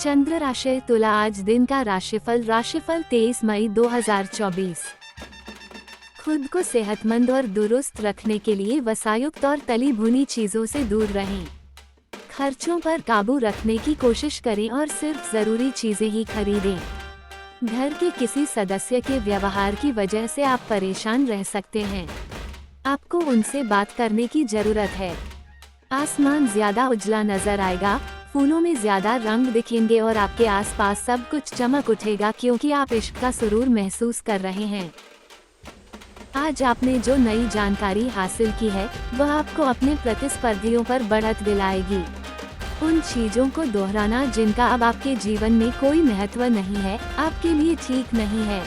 चंद्र राशि तुला। आज दिन का राशिफल 23 मई 2024। खुद को सेहतमंद और दुरुस्त रखने के लिए वसायुक्त और तली भुनी चीजों से दूर रहें। खर्चों पर काबू रखने की कोशिश करें और सिर्फ जरूरी चीजें ही खरीदें। घर के किसी सदस्य के व्यवहार की वजह से आप परेशान रह सकते हैं। आपको उनसे बात करने की जरूरत है। आसमान ज्यादा उजला नजर आएगा, फूलों में ज्यादा रंग दिखेंगे और आपके आसपास सब कुछ चमक उठेगा क्योंकि आप इश्क का सुरूर महसूस कर रहे हैं। आज आपने जो नई जानकारी हासिल की है वह आपको अपने प्रतिस्पर्धियों पर बढ़त दिलाएगी। उन चीजों को दोहराना जिनका अब आपके जीवन में कोई महत्व नहीं है, आपके लिए ठीक नहीं है।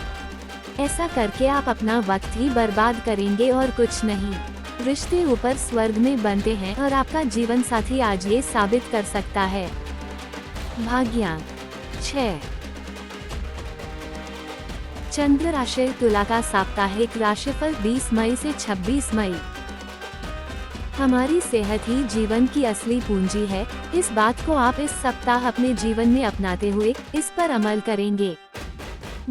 ऐसा करके आप अपना वक्त ही बर्बाद करेंगे और कुछ नहीं। रिश्ते ऊपर स्वर्ग में बनते हैं और आपका जीवन साथी आज ये साबित कर सकता है। भाग्यांक 6। चंद्र राशि तुला का साप्ताहिक राशिफल 20 मई से 26 मई। हमारी सेहत ही जीवन की असली पूंजी है। इस बात को आप इस सप्ताह अपने जीवन में अपनाते हुए इस पर अमल करेंगे,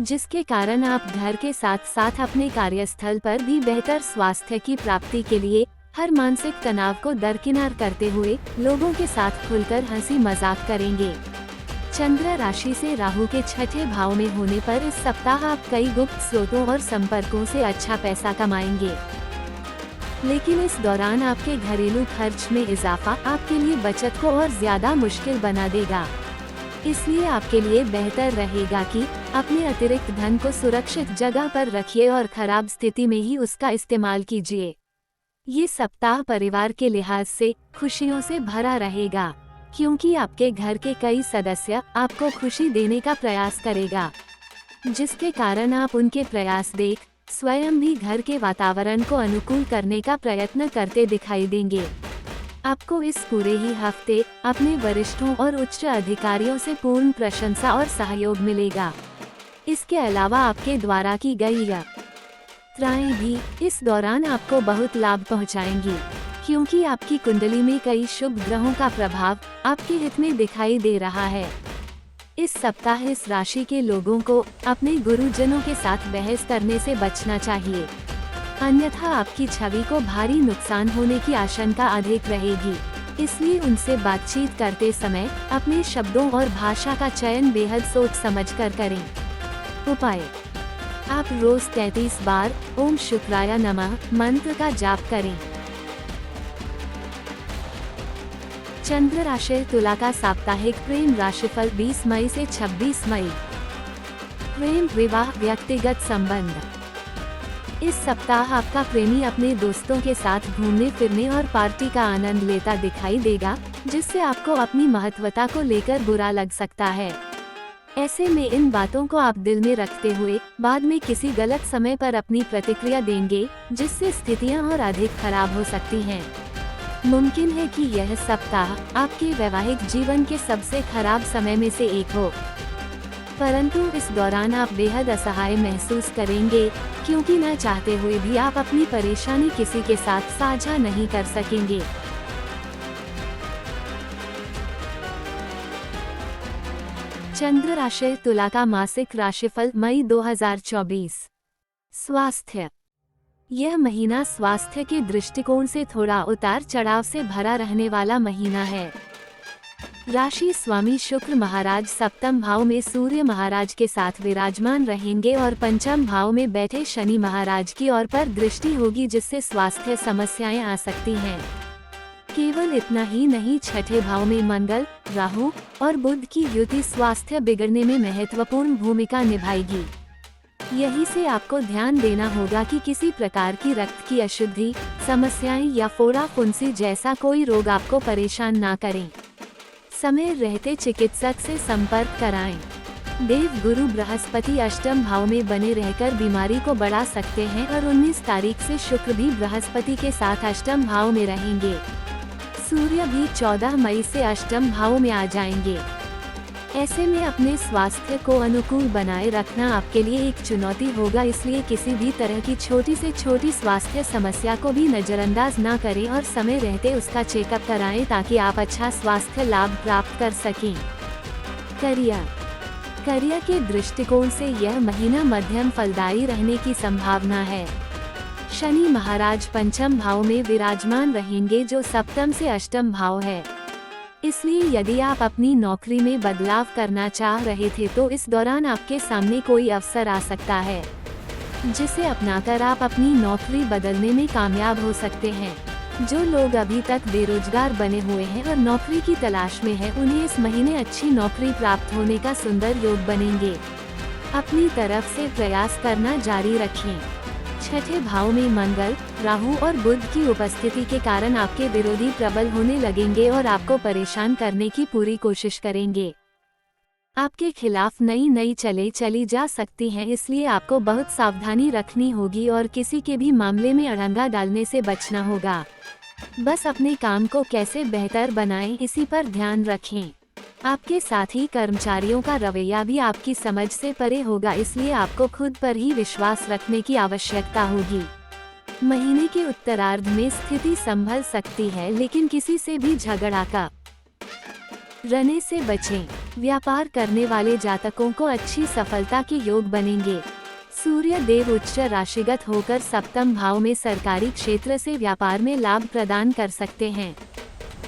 जिसके कारण आप घर के साथ साथ अपने कार्यस्थल पर भी बेहतर स्वास्थ्य की प्राप्ति के लिए हर मानसिक तनाव को दरकिनार करते हुए लोगों के साथ खुलकर हंसी मजाक करेंगे। चंद्र राशि से राहु के छठे भाव में होने पर इस सप्ताह आप कई गुप्त स्रोतों और संपर्कों से अच्छा पैसा कमाएंगे, लेकिन इस दौरान आपके घरेलू खर्च में इजाफा आपके लिए बचत को और ज्यादा मुश्किल बना देगा। इसलिए आपके लिए बेहतर रहेगा कि अपने अतिरिक्त धन को सुरक्षित जगह पर रखिए और खराब स्थिति में ही उसका इस्तेमाल कीजिए। ये सप्ताह परिवार के लिहाज से खुशियों से भरा रहेगा, क्योंकि आपके घर के कई सदस्य आपको खुशी देने का प्रयास करेगा, जिसके कारण आप उनके प्रयास देख स्वयं भी घर के वातावरण को अनुकूल करने का प्रयत्न करते दिखाई देंगे। आपको इस पूरे ही हफ्ते अपने वरिष्ठों और उच्च अधिकारियों से पूर्ण प्रशंसा और सहयोग मिलेगा। इसके अलावा आपके द्वारा की गई यात्राएं भी इस दौरान आपको बहुत लाभ पहुंचाएंगी, क्योंकि आपकी कुंडली में कई शुभ ग्रहों का प्रभाव आपके हित में दिखाई दे रहा है। इस सप्ताह इस राशि के लोगों को अपने गुरुजनों के साथ बहस करने से बचना चाहिए, अन्यथा आपकी छवि को भारी नुकसान होने की आशंका अधिक रहेगी। इसलिए उनसे बातचीत करते समय अपने शब्दों और भाषा का चयन बेहद सोच समझकर करें। उपाय: आप रोज 33 बार ओम शुक्राय नमः मंत्र का जाप करें। चंद्र राशि तुला का साप्ताहिक प्रेम राशिफल 20 मई से 26 मई। प्रेम, विवाह, व्यक्तिगत संबंध। इस सप्ताह आपका प्रेमी अपने दोस्तों के साथ घूमने फिरने और पार्टी का आनंद लेता दिखाई देगा, जिससे आपको अपनी महत्वता को लेकर बुरा लग सकता है। ऐसे में इन बातों को आप दिल में रखते हुए बाद में किसी गलत समय पर अपनी प्रतिक्रिया देंगे, जिससे स्थितियां और अधिक खराब हो सकती हैं। मुमकिन है कि यह सप्ताह आपके वैवाहिक जीवन के सबसे खराब समय में से एक हो, परंतु इस दौरान आप बेहद असहाय महसूस करेंगे, क्योंकि न चाहते हुए भी आप अपनी परेशानी किसी के साथ साझा नहीं कर सकेंगे। चंद्र राशि तुला का मासिक राशिफल मई 2024। स्वास्थ्य। यह महीना स्वास्थ्य के दृष्टिकोण से थोड़ा उतार चढ़ाव से भरा रहने वाला महीना है। राशि स्वामी शुक्र महाराज सप्तम भाव में सूर्य महाराज के साथ विराजमान रहेंगे और पंचम भाव में बैठे शनि महाराज की ओर पर दृष्टि होगी, जिससे स्वास्थ्य समस्याएं आ सकती हैं। केवल इतना ही नहीं, छठे भाव में मंगल, राहु और बुध की युति स्वास्थ्य बिगड़ने में महत्वपूर्ण भूमिका निभाएगी। यही से आपको ध्यान देना होगा कि किसी प्रकार की रक्त की अशुद्धि, समस्याएं या फोड़ा फुंसी जैसा कोई रोग आपको परेशान ना करें। समय रहते चिकित्सक से संपर्क कराएं। देव गुरु बृहस्पति अष्टम भाव में बने रहकर बीमारी को बढ़ा सकते हैं और 19 तारीख से शुक्र भी बृहस्पति के साथ अष्टम भाव में रहेंगे। सूर्य भी 14 मई से अष्टम भाव में आ जाएंगे। ऐसे में अपने स्वास्थ्य को अनुकूल बनाए रखना आपके लिए एक चुनौती होगा, इसलिए किसी भी तरह की छोटी से छोटी स्वास्थ्य समस्या को भी नजरअंदाज न करें और समय रहते उसका चेकअप कराएं, ताकि आप अच्छा स्वास्थ्य लाभ प्राप्त कर सकें। करियर करियर के दृष्टिकोण से यह महीना मध्यम फलदायी रहने की संभावना है। शनि महाराज पंचम भाव में विराजमान रहेंगे जो सप्तम से अष्टम भाव है। इसलिए यदि आप अपनी नौकरी में बदलाव करना चाह रहे थे तो इस दौरान आपके सामने कोई अवसर आ सकता है, जिसे अपनाकर आप अपनी नौकरी बदलने में कामयाब हो सकते हैं। जो लोग अभी तक बेरोजगार बने हुए हैं और नौकरी की तलाश में हैं, उन्हें इस महीने अच्छी नौकरी प्राप्त होने का सुंदर योग बनेंगे। अपनी तरफ से प्रयास करना जारी रखें। छठे भाव में मंगल, राहु और बुध की उपस्थिति के कारण आपके विरोधी प्रबल होने लगेंगे और आपको परेशान करने की पूरी कोशिश करेंगे। आपके खिलाफ नई चली जा सकती हैं, इसलिए आपको बहुत सावधानी रखनी होगी और किसी के भी मामले में अड़ंगा डालने से बचना होगा। बस अपने काम को कैसे बेहतर बनाएं, इसी पर ध्यान रखें। आपके साथी कर्मचारियों का रवैया भी आपकी समझ से परे होगा, इसलिए आपको खुद पर ही विश्वास रखने की आवश्यकता होगी। महीने के उत्तरार्ध में स्थिति संभल सकती है, लेकिन किसी से भी झगड़ा करने से बचें। व्यापार करने वाले जातकों को अच्छी सफलता के योग बनेंगे। सूर्य देव उच्च राशिगत होकर सप्तम भाव में सरकारी क्षेत्र से व्यापार में लाभ प्रदान कर सकते हैं।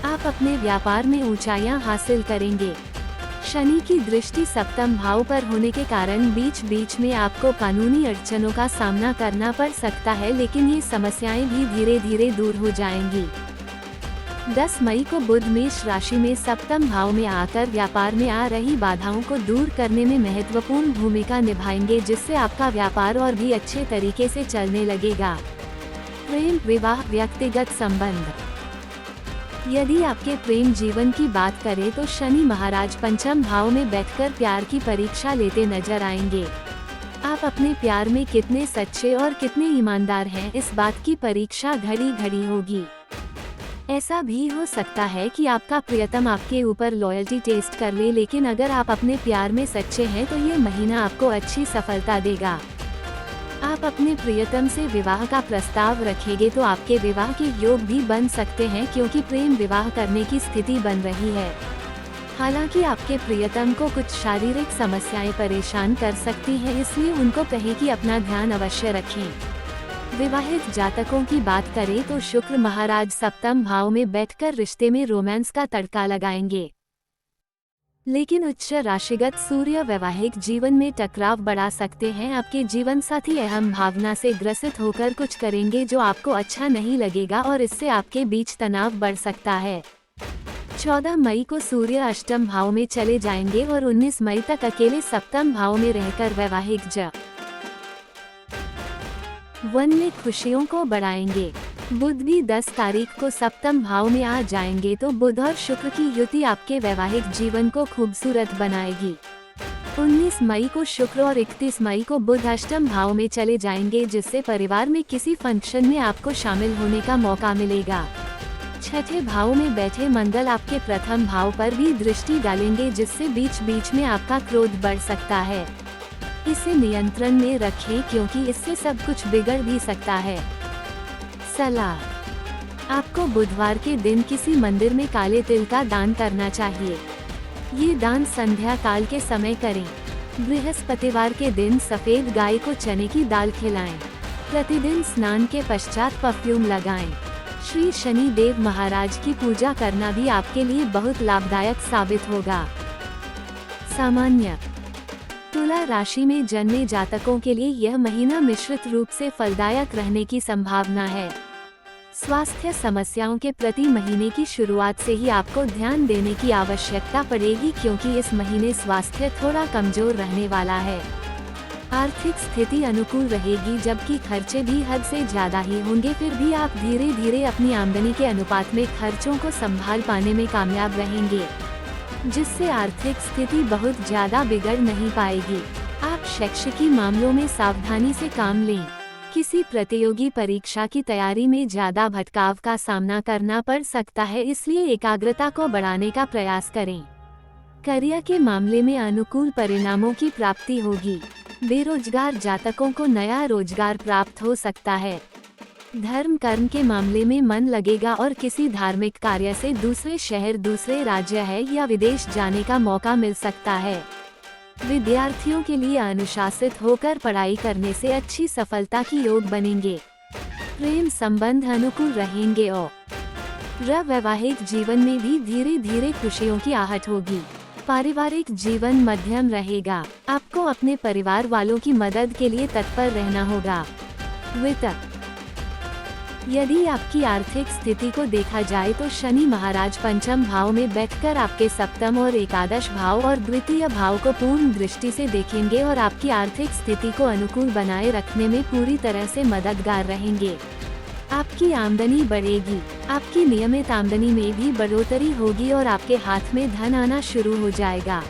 आप अपने व्यापार में ऊंचाइयां हासिल करेंगे। शनि की दृष्टि सप्तम भाव पर होने के कारण बीच बीच में आपको कानूनी अड़चनों का सामना करना पड़ सकता है, लेकिन ये समस्याएं भी धीरे धीरे दूर हो जाएंगी। 10 मई को बुध मेष राशि में सप्तम भाव में आकर व्यापार में आ रही बाधाओं को दूर करने में महत्वपूर्ण भूमिका निभाएंगे, जिससे आपका व्यापार और भी अच्छे तरीके से चलने लगेगा। प्रेम, विवाह, व्यक्तिगत संबंध। यदि आपके प्रेम जीवन की बात करें तो शनि महाराज पंचम भाव में बैठकर प्यार की परीक्षा लेते नजर आएंगे। आप अपने प्यार में कितने सच्चे और कितने ईमानदार हैं, इस बात की परीक्षा घड़ी घड़ी होगी। ऐसा भी हो सकता है कि आपका प्रियतम आपके ऊपर लॉयल्टी टेस्ट कर ले, लेकिन अगर आप अपने प्यार में सच्चे हैं तो ये महीना आपको अच्छी सफलता देगा। आप अपने प्रियतम से विवाह का प्रस्ताव रखेंगे तो आपके विवाह के योग भी बन सकते हैं, क्योंकि प्रेम विवाह करने की स्थिति बन रही है। हालांकि आपके प्रियतम को कुछ शारीरिक समस्याएं परेशान कर सकती हैं, इसलिए उनको कहें कि अपना ध्यान अवश्य रखें। विवाहित जातकों की बात करें तो शुक्र महाराज सप्तम भाव में बैठकर रिश्ते में रोमांस का तड़का लगाएंगे, लेकिन उच्च राशिगत सूर्य वैवाहिक जीवन में टकराव बढ़ा सकते हैं। आपके जीवन साथी अहम भावना से ग्रसित होकर कुछ करेंगे जो आपको अच्छा नहीं लगेगा और इससे आपके बीच तनाव बढ़ सकता है। 14 मई को सूर्य अष्टम भाव में चले जाएंगे और 19 मई तक अकेले सप्तम भाव में रहकर वैवाहिक वन में खुशियों को बढ़ाएंगे। बुध भी 10 तारीख को सप्तम भाव में आ जाएंगे, तो बुध और शुक्र की युति आपके वैवाहिक जीवन को खूबसूरत बनाएगी। 19 मई को शुक्र और 31 मई को बुध अष्टम भाव में चले जाएंगे, जिससे परिवार में किसी फंक्शन में आपको शामिल होने का मौका मिलेगा। छठे भाव में बैठे मंगल आपके प्रथम भाव पर भी दृष्टि डालेंगे, जिससे बीच बीच में आपका क्रोध बढ़ सकता है। इसे नियंत्रण में रखें, क्योंकि इससे सब कुछ बिगड़ भी सकता है। सलाह, आपको बुधवार के दिन किसी मंदिर में काले तिल का दान करना चाहिए। ये दान संध्या काल के समय करें। बृहस्पतिवार के दिन सफेद गाय को चने की दाल खिलाएं। प्रतिदिन स्नान के पश्चात परफ्यूम लगाएं। श्री शनि देव महाराज की पूजा करना भी आपके लिए बहुत लाभदायक साबित होगा। सामान्य तुला राशि में जन्मे जातकों के लिए यह महीना मिश्रित रूप से फलदायक रहने की संभावना है। स्वास्थ्य समस्याओं के प्रति महीने की शुरुआत से ही आपको ध्यान देने की आवश्यकता पड़ेगी, क्योंकि इस महीने स्वास्थ्य थोड़ा कमजोर रहने वाला है। आर्थिक स्थिति अनुकूल रहेगी, जबकि खर्चे भी हद से ज्यादा ही होंगे। फिर भी आप धीरे धीरे अपनी आमदनी के अनुपात में खर्चों को संभाल पाने में कामयाब रहेंगे, जिससे आर्थिक स्थिति बहुत ज्यादा बिगड़ नहीं पाएगी। आप शैक्षिकी मामलों में सावधानी से काम लें। किसी प्रतियोगी परीक्षा की तैयारी में ज्यादा भटकाव का सामना करना पड़ सकता है, इसलिए एकाग्रता को बढ़ाने का प्रयास करें। करियर के मामले में अनुकूल परिणामों की प्राप्ति होगी। बेरोजगार जातकों को नया रोजगार प्राप्त हो सकता है। धर्म कर्म के मामले में मन लगेगा और किसी धार्मिक कार्य से दूसरे शहर, दूसरे राज्य है या विदेश जाने का मौका मिल सकता है। विद्यार्थियों के लिए अनुशासित होकर पढ़ाई करने से अच्छी सफलता की योग बनेंगे। प्रेम संबंध अनुकूल रहेंगे और वैवाहिक जीवन में भी धीरे धीरे खुशियों की आहट होगी। पारिवारिक जीवन मध्यम रहेगा। आपको अपने परिवार वालों की मदद के लिए तत्पर रहना होगा। वित्त, यदि आपकी आर्थिक स्थिति को देखा जाए तो शनि महाराज पंचम भाव में बैठकर आपके सप्तम और एकादश भाव और द्वितीय भाव को पूर्ण दृष्टि से देखेंगे और आपकी आर्थिक स्थिति को अनुकूल बनाए रखने में पूरी तरह से मददगार रहेंगे। आपकी आमदनी बढ़ेगी। आपकी नियमित आमदनी में भी बढ़ोतरी होगी और आपके हाथ में धन आना शुरू हो जाएगा।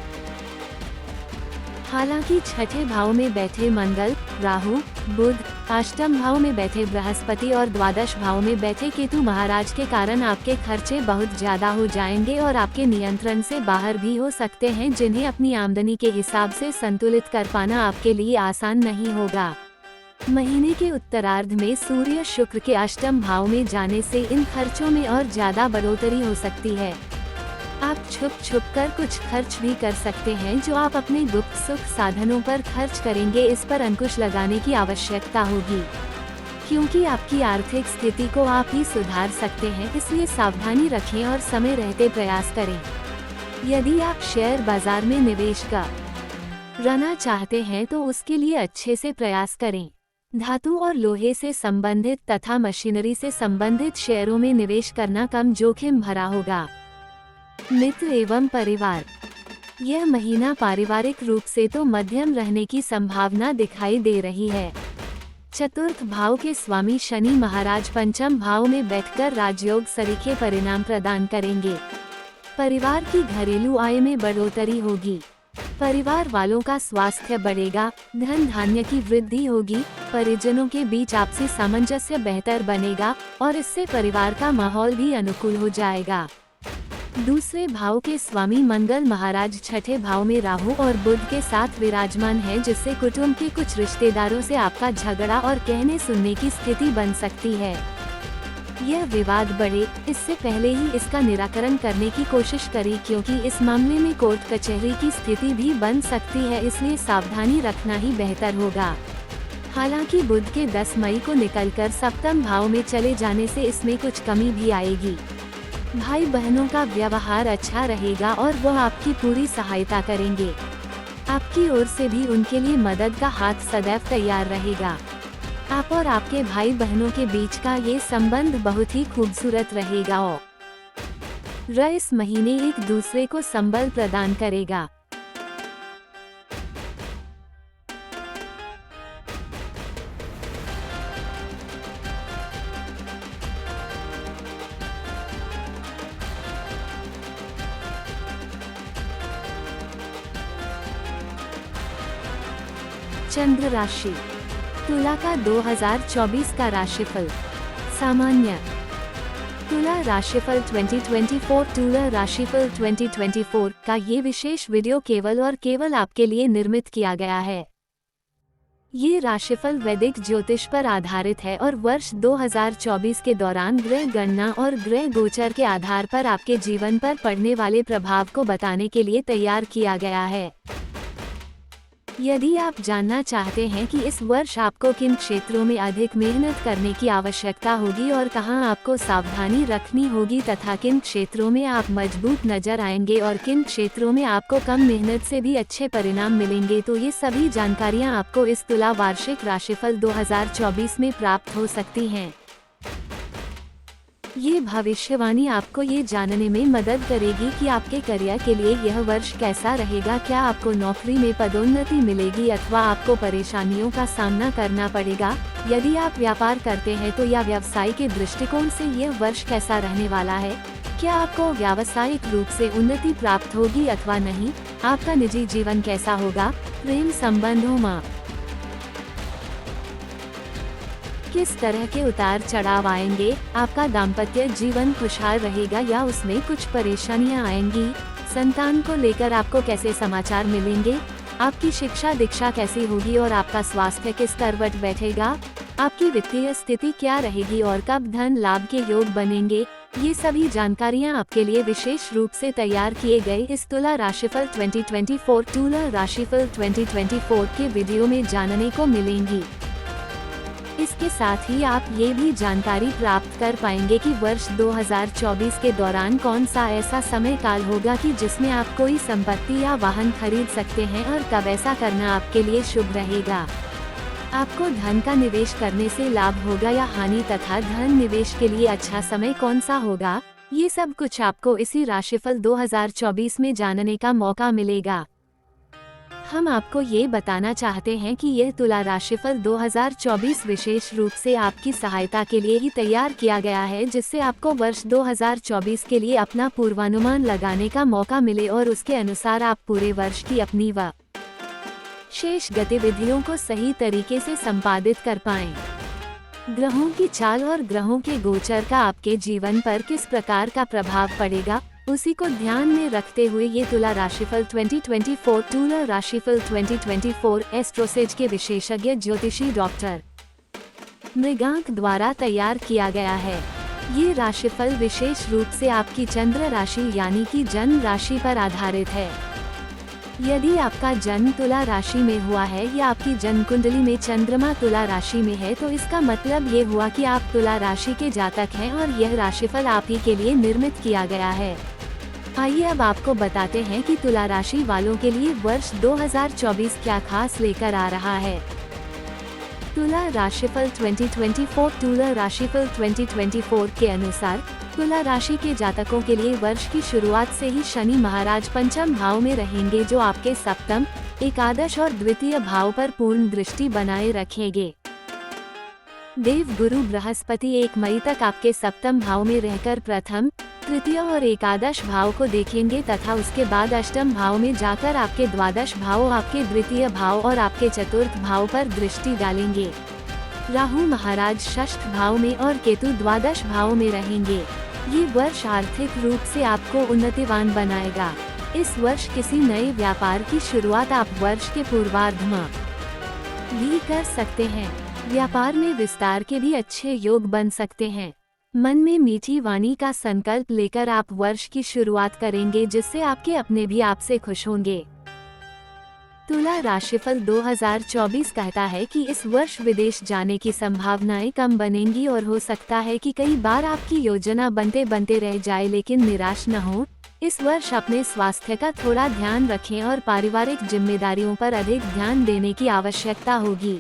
हालांकि छठे भाव में बैठे मंगल, राहु, बुध, अष्टम भाव में बैठे बृहस्पति और द्वादश भाव में बैठे केतु महाराज के कारण आपके खर्चे बहुत ज्यादा हो जाएंगे और आपके नियंत्रण से बाहर भी हो सकते हैं, जिन्हें अपनी आमदनी के हिसाब से संतुलित कर पाना आपके लिए आसान नहीं होगा। महीने के उत्तरार्ध में सूर्य शुक्र के अष्टम भाव में जाने से इन खर्चों में और ज्यादा बढ़ोतरी हो सकती है। आप छुप छुप कर कुछ खर्च भी कर सकते हैं जो आप अपने गुप्त सुख साधनों पर खर्च करेंगे। इस पर अंकुश लगाने की आवश्यकता होगी, क्योंकि आपकी आर्थिक स्थिति को आप ही सुधार सकते हैं। इसलिए सावधानी रखें और समय रहते प्रयास करें। यदि आप शेयर बाजार में निवेश करना चाहते हैं तो उसके लिए अच्छे से प्रयास करें। धातु और लोहे से संबंधित तथा मशीनरी से संबंधित शेयरों में निवेश करना कम जोखिम भरा होगा। मित्र एवं परिवार, यह महीना पारिवारिक रूप से तो मध्यम रहने की संभावना दिखाई दे रही है। चतुर्थ भाव के स्वामी शनि महाराज पंचम भाव में बैठकर राजयोग सरीखे परिणाम प्रदान करेंगे। परिवार की घरेलू आय में बढ़ोतरी होगी। परिवार वालों का स्वास्थ्य बढ़ेगा। धन धान्य की वृद्धि होगी। परिजनों के बीच आपसी सामंजस्य बेहतर बनेगा और इससे परिवार का माहौल भी अनुकूल हो जाएगा। दूसरे भाव के स्वामी मंगल महाराज छठे भाव में राहु और बुध के साथ विराजमान है, जिससे कुटुंब के कुछ रिश्तेदारों से आपका झगड़ा और कहने सुनने की स्थिति बन सकती है। यह विवाद बढ़े इससे पहले ही इसका निराकरण करने की कोशिश करें, क्योंकि इस मामले में कोर्ट कचहरी की स्थिति भी बन सकती है। इसलिए सावधानी रखना ही बेहतर होगा। हालांकि बुध के 10 मई को निकलकर सप्तम भाव में चले जाने से इसमें कुछ कमी भी आएगी। भाई बहनों का व्यवहार अच्छा रहेगा और वह आपकी पूरी सहायता करेंगे। आपकी ओर से भी उनके लिए मदद का हाथ सदैव तैयार रहेगा। आप और आपके भाई बहनों के बीच का ये संबंध बहुत ही खूबसूरत रहेगा और इस महीने एक दूसरे को संबल प्रदान करेगा। चंद्र राशि, तुला का 2024 का राशिफल। सामान्य तुला राशिफल 2024। तुला राशिफल 2024 का ये विशेष वीडियो केवल और केवल आपके लिए निर्मित किया गया है। ये राशिफल वैदिक ज्योतिष पर आधारित है और वर्ष 2024 के दौरान ग्रह गणना और ग्रह गोचर के आधार पर आपके जीवन पर पड़ने वाले प्रभाव को बताने के लिए तैयार किया गया है। यदि आप जानना चाहते हैं कि इस वर्ष आपको किन क्षेत्रों में अधिक मेहनत करने की आवश्यकता होगी और कहां आपको सावधानी रखनी होगी तथा किन क्षेत्रों में आप मजबूत नजर आएंगे और किन क्षेत्रों में आपको कम मेहनत से भी अच्छे परिणाम मिलेंगे, तो ये सभी जानकारियां आपको इस तुला वार्षिक राशिफल 2024 में प्राप्त हो सकती हैं। ये भविष्यवाणी आपको ये जानने में मदद करेगी कि आपके करियर के लिए यह वर्ष कैसा रहेगा। क्या आपको नौकरी में पदोन्नति मिलेगी अथवा आपको परेशानियों का सामना करना पड़ेगा। यदि आप व्यापार करते हैं तो या व्यवसाय के दृष्टिकोण से यह वर्ष कैसा रहने वाला है। क्या आपको व्यावसायिक रूप से उन्नति प्राप्त होगी अथवा नहीं। आपका निजी जीवन कैसा होगा। प्रेम संबंधों में किस तरह के उतार चढ़ाव आएंगे। आपका दाम्पत्य जीवन खुशहाल रहेगा या उसमें कुछ परेशानियां आएंगी। संतान को लेकर आपको कैसे समाचार मिलेंगे। आपकी शिक्षा दीक्षा कैसी होगी और आपका स्वास्थ्य किस करवट बैठेगा। आपकी वित्तीय स्थिति क्या रहेगी और कब धन लाभ के योग बनेंगे, ये सभी जानकारियाँ आपके लिए विशेष रूप से तैयार किए गए इस तुला राशिफल 2024 तुला राशिफल 2024 के वीडियो में जानने को मिलेंगी। इसके साथ ही आप ये भी जानकारी प्राप्त कर पाएंगे कि वर्ष 2024 के दौरान कौन सा ऐसा समय काल होगा कि जिसमें आप कोई संपत्ति या वाहन खरीद सकते हैं और कब ऐसा करना आपके लिए शुभ रहेगा। आपको धन का निवेश करने से लाभ होगा या हानि तथा धन निवेश के लिए अच्छा समय कौन सा होगा, ये सब कुछ आपको इसी राशिफल 2024 में जानने का मौका मिलेगा। हम आपको ये बताना चाहते हैं कि यह तुला राशिफल 2024 विशेष रूप से आपकी सहायता के लिए ही तैयार किया गया है, जिससे आपको वर्ष 2024 के लिए अपना पूर्वानुमान लगाने का मौका मिले और उसके अनुसार आप पूरे वर्ष की अपनी व शेष गतिविधियों को सही तरीके से संपादित कर पाएं। ग्रहों की चाल और ग्रहों के गोचर का आपके जीवन पर किस प्रकार का प्रभाव पड़ेगा, उसी को ध्यान में रखते हुए ये तुला राशिफल 2024 तुला राशिफल 2024 एस्ट्रोसेज के विशेषज्ञ ज्योतिषी डॉक्टर मृगांक द्वारा तैयार किया गया है। ये राशिफल विशेष रूप से आपकी चंद्र राशि यानी कि जन्म राशि पर आधारित है। यदि आपका जन्म तुला राशि में हुआ है या आपकी जन्म कुंडली में चंद्रमा तुला राशि में है, तो इसका मतलब ये हुआ कि आप तुला राशि के जातक हैं और यह राशिफल आप ही के लिए निर्मित किया गया है। आइए अब आपको बताते हैं कि तुला राशि वालों के लिए वर्ष 2024 क्या खास लेकर आ रहा है। तुला राशिफल 2024 तुला राशिफल 2024 के अनुसार तुला राशि के जातकों के लिए वर्ष की शुरुआत से ही शनि महाराज पंचम भाव में रहेंगे, जो आपके सप्तम, एकादश और द्वितीय भाव पर पूर्ण दृष्टि बनाए रखेंगे। देव गुरु बृहस्पति 1 मई तक आपके सप्तम भाव में रहकर प्रथम, तृतीय और एकादश भाव को देखेंगे तथा उसके बाद अष्टम भाव में जाकर आपके द्वादश भाव, आपके द्वितीय भाव और आपके चतुर्थ भाव पर दृष्टि डालेंगे। राहु महाराज षष्ठ भाव में और केतु द्वादश भाव में रहेंगे। ये वर्ष आर्थिक रूप से आपको उन्नतिवान बनाएगा। इस वर्ष किसी नए व्यापार की शुरुआत आप वर्ष के पूर्वार्ध में भी कर सकते हैं। व्यापार में विस्तार के भी अच्छे योग बन सकते हैं। मन में मीठी वाणी का संकल्प लेकर आप वर्ष की शुरुआत करेंगे, जिससे आपके अपने भी आपसे खुश होंगे। तुला राशिफल 2024 कहता है कि इस वर्ष विदेश जाने की संभावनाएं कम बनेंगी और हो सकता है कि कई बार आपकी योजना बनते बनते रह जाए, लेकिन निराश न हो। इस वर्ष अपने स्वास्थ्य का थोड़ा ध्यान रखें और पारिवारिक जिम्मेदारियों पर अधिक ध्यान देने की आवश्यकता होगी।